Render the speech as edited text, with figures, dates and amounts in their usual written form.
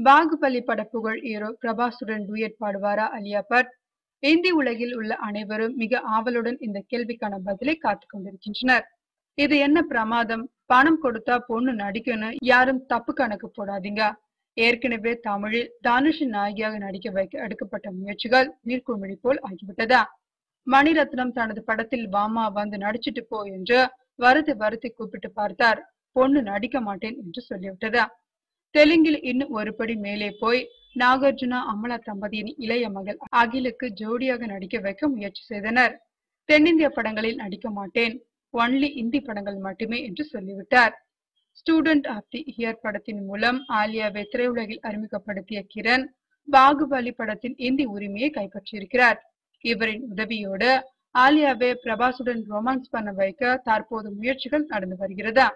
பாகுபலி படப்புகழ் ஹீரோ பிரபாசுடன் டூயட் பாடுவாரா அலியா பட்? இந்தி உலகில் உள்ள அனைவரும் மிக ஆவலுடன் இந்த கேள்விக்கான பதிலை காத்துக் கொண்டிருக்கின்றனர். இது என்ன பிரமாதம், பணம் கொடுத்தா பொண்ணு நடிக்கணும், யாரும் தப்பு கணக்கு போடாதீங்க. ஏற்கனவே தமிழில் தனுஷின் நாயகியாக நடிக்க வைக்க எடுக்கப்பட்ட முயற்சிகள் நீர்க்குமிழி போல் ஆகிவிட்டதா? மணிரத்னம் தனது படத்தில் வாமா வந்து நடிச்சிட்டு போ என்று வருத்தி கூப்பிட்டு பார்த்தார். பொண்ணு நடிக்க மாட்டேன் என்று சொல்லிவிட்டதா? தெலுங்கில் இன்னும் ஒருபடி மேலே போய் நாகார்ஜுனா அமலா தம்பதியின் இளைய மகள் அகிலுக்கு ஜோடியாக நடிக்க வைக்க முயற்சி செய்தனர். தென்னிந்திய படங்களில் நடிக்க மாட்டேன், ஒன்லி இந்தி படங்கள் மட்டுமே என்று சொல்லிவிட்டார். ஸ்டூடெண்ட் ஆஃப் தி இயர் படத்தின் மூலம் ஆலியாவை திரையுலகில் அறிமுகப்படுத்திய கிரண் பாகுபலி படத்தின் இந்தி உரிமையை கைப்பற்றியிருக்கிறார். இவரின் உதவியோடு ஆலியாவை பிரபாசுடன் ரொமான்ஸ் பண்ண வைக்க தற்போது முயற்சிகள் நடந்து வருகிறதா?